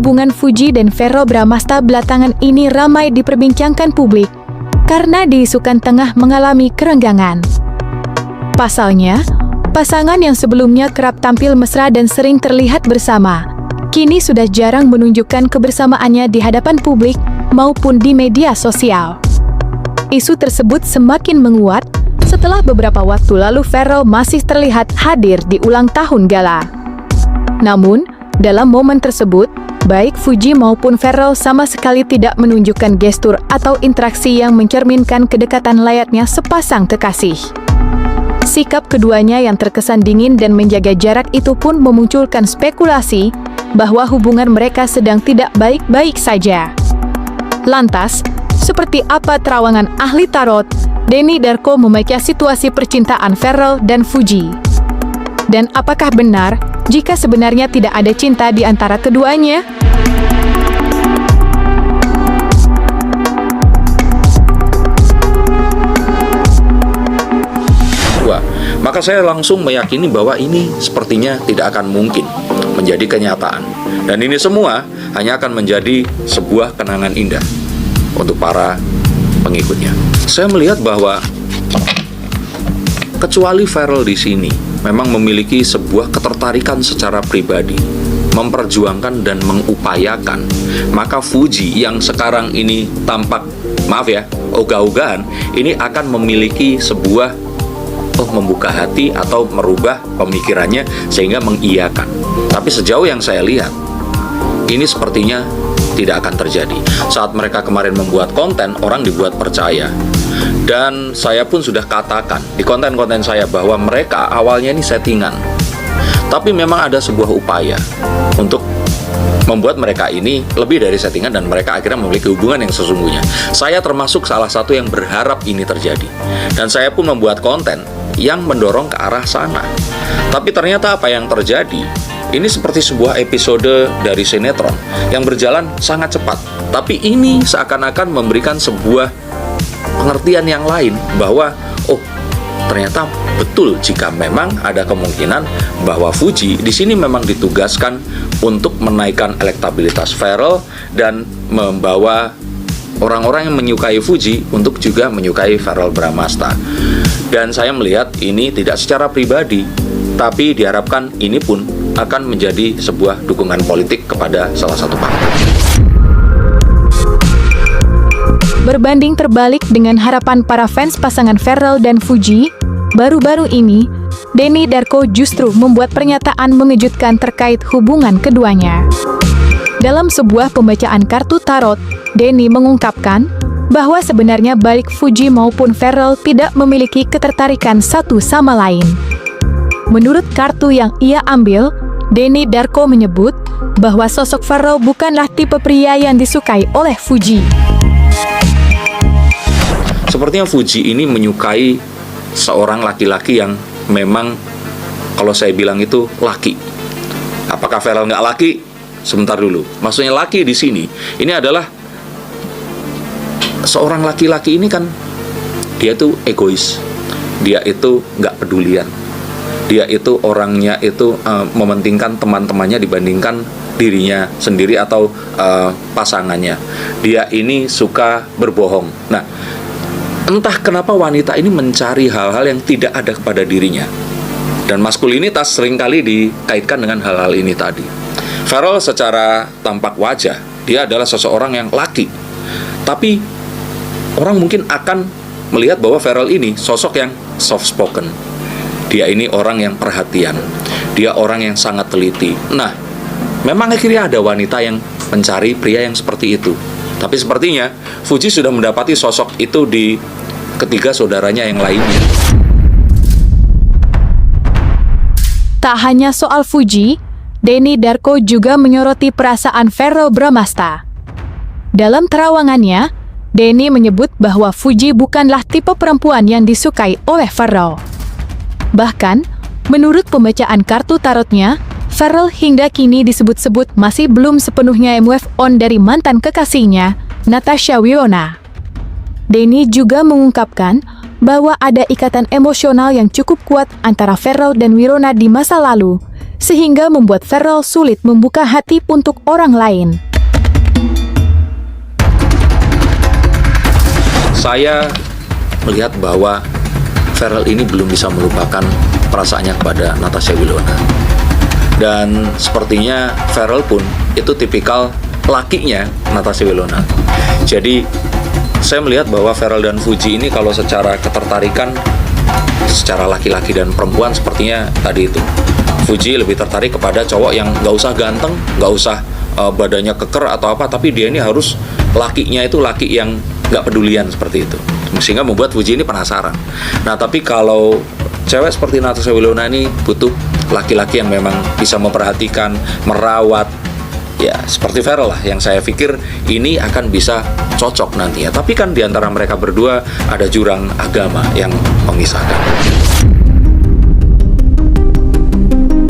hubungan Fuji dan Verrell Bramasta belakangan ini ramai diperbincangkan publik karena diisukan tengah mengalami kerenggangan. Pasalnya, pasangan yang sebelumnya kerap tampil mesra dan sering terlihat bersama, kini sudah jarang menunjukkan kebersamaannya di hadapan publik maupun di media sosial. Isu tersebut semakin menguat setelah beberapa waktu lalu Verrell masih terlihat hadir di ulang tahun gala. Namun, dalam momen tersebut, baik Fuji maupun Verrell sama sekali tidak menunjukkan gestur atau interaksi yang mencerminkan kedekatan layaknya sepasang kekasih. Sikap keduanya yang terkesan dingin dan menjaga jarak itu pun memunculkan spekulasi bahwa hubungan mereka sedang tidak baik-baik saja. Lantas, seperti apa terawangan ahli tarot, Denny Darko membaca situasi percintaan Verrell dan Fuji? Dan apakah benar jika sebenarnya tidak ada cinta di antara keduanya? Maka saya langsung meyakini bahwa ini sepertinya tidak akan mungkin menjadi kenyataan. Dan ini semua hanya akan menjadi sebuah kenangan indah untuk para pengikutnya. Saya melihat bahwa kecuali Verrell di sini memang memiliki sebuah ketertarikan secara pribadi, memperjuangkan dan mengupayakan, maka Fuji yang sekarang ini tampak, maaf ya, ogah-ogahan, ini akan memiliki sebuah membuka hati atau merubah pemikirannya sehingga mengiyakan. Tapi sejauh yang saya lihat, ini sepertinya tidak akan terjadi. Saat mereka kemarin membuat konten, orang dibuat percaya. Dan saya pun sudah katakan di konten-konten saya bahwa mereka awalnya ini settingan. Tapi memang ada sebuah upaya untuk membuat mereka ini lebih dari settingan dan mereka akhirnya memiliki hubungan yang sesungguhnya. Saya termasuk salah satu yang berharap ini terjadi. Dan saya pun membuat konten yang mendorong ke arah sana. Tapi ternyata apa yang terjadi? Ini seperti sebuah episode dari sinetron yang berjalan sangat cepat. Tapi ini seakan-akan memberikan sebuah pengertian yang lain bahwa ternyata betul jika memang ada kemungkinan bahwa Fuji di sini memang ditugaskan untuk menaikkan elektabilitas Verrell dan membawa orang-orang yang menyukai Fuji untuk juga menyukai Verrell Bramasta. Dan saya melihat ini tidak secara pribadi, tapi diharapkan ini pun akan menjadi sebuah dukungan politik kepada salah satu partai. Berbanding terbalik dengan harapan para fans pasangan Verrell dan Fuji, baru-baru ini, Denny Darko justru membuat pernyataan mengejutkan terkait hubungan keduanya. Dalam sebuah pembacaan kartu tarot, Denny mengungkapkan bahwa sebenarnya baik Fuji maupun Verrell tidak memiliki ketertarikan satu sama lain. Menurut kartu yang ia ambil, Denny Darko menyebut bahwa sosok Verrell bukanlah tipe pria yang disukai oleh Fuji. Sepertinya Fuji ini menyukai seorang laki-laki yang memang, kalau saya bilang itu laki. Apakah Verrell nggak laki? Sebentar dulu. Maksudnya laki di sini, ini adalah seorang laki-laki ini kan dia tuh egois, dia itu nggak pedulian, dia itu orangnya itu mementingkan teman-temannya dibandingkan dirinya sendiri atau pasangannya. Dia ini suka berbohong. Nah, entah kenapa wanita ini mencari hal-hal yang tidak ada kepada dirinya, dan maskulinitas seringkali dikaitkan dengan hal-hal ini tadi. Verrell secara tampak wajah dia adalah seseorang yang laki, tapi orang mungkin akan melihat bahwa Verrell ini sosok yang soft spoken. Dia ini orang yang perhatian. Dia orang yang sangat teliti. Nah, memang akhirnya ada wanita yang mencari pria yang seperti itu. Tapi sepertinya Fuji sudah mendapati sosok itu di ketiga saudaranya yang lainnya. Tak hanya soal Fuji, Denny Darko juga menyoroti perasaan Verrell Bramasta. Dalam terawangannya, Denny menyebut bahwa Fuji bukanlah tipe perempuan yang disukai oleh Verrell. Bahkan, menurut pembacaan kartu tarotnya, Verrell hingga kini disebut-sebut masih belum sepenuhnya move on dari mantan kekasihnya, Natasha Wilona. Denny juga mengungkapkan bahwa ada ikatan emosional yang cukup kuat antara Verrell dan Wilona di masa lalu, sehingga membuat Ferrell sulit membuka hati untuk orang lain. Saya melihat bahwa Ferrell ini belum bisa melupakan perasaannya kepada Natasha Wilona. Dan sepertinya Ferrell pun itu tipikal lakinya Natasha Wilona. Jadi saya melihat bahwa Ferrell dan Fuji ini kalau secara ketertarikan, secara laki-laki dan perempuan sepertinya tadi itu. Fuji lebih tertarik kepada cowok yang nggak usah ganteng, nggak usah badannya keker atau apa, tapi dia ini harus lakinya itu laki yang nggak pedulian seperti itu, sehingga membuat Fuji ini penasaran. Nah, tapi kalau cewek seperti Natasha Wilona ini butuh laki-laki yang memang bisa memperhatikan, merawat, ya seperti Ferrell lah, yang saya pikir ini akan bisa cocok nantinya. Tapi kan di antara mereka berdua ada jurang agama yang memisahkan.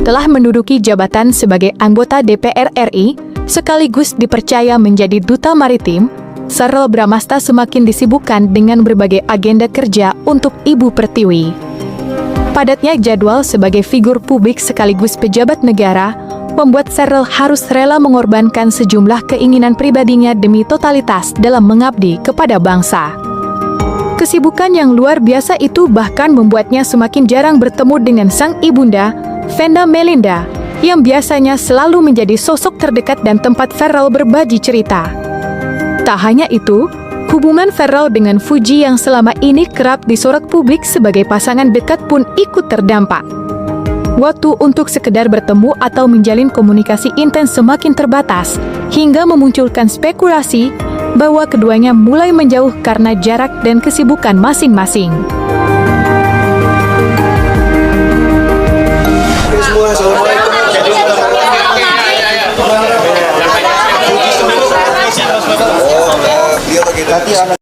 Telah menduduki jabatan sebagai anggota DPR RI, sekaligus dipercaya menjadi duta maritim, Ferrell Bramasta semakin disibukkan dengan berbagai agenda kerja untuk Ibu Pertiwi. Padatnya jadwal sebagai figur publik sekaligus pejabat negara membuat Ferrell harus rela mengorbankan sejumlah keinginan pribadinya demi totalitas dalam mengabdi kepada bangsa. Kesibukan yang luar biasa itu bahkan membuatnya semakin jarang bertemu dengan sang ibunda, Vanda Melinda, yang biasanya selalu menjadi sosok terdekat dan tempat Ferrell berbagi cerita. Tak hanya itu, hubungan Ferrell dengan Fuji yang selama ini kerap disorot publik sebagai pasangan dekat pun ikut terdampak. Waktu untuk sekedar bertemu atau menjalin komunikasi intens semakin terbatas, hingga memunculkan spekulasi bahwa keduanya mulai menjauh karena jarak dan kesibukan masing-masing. Dia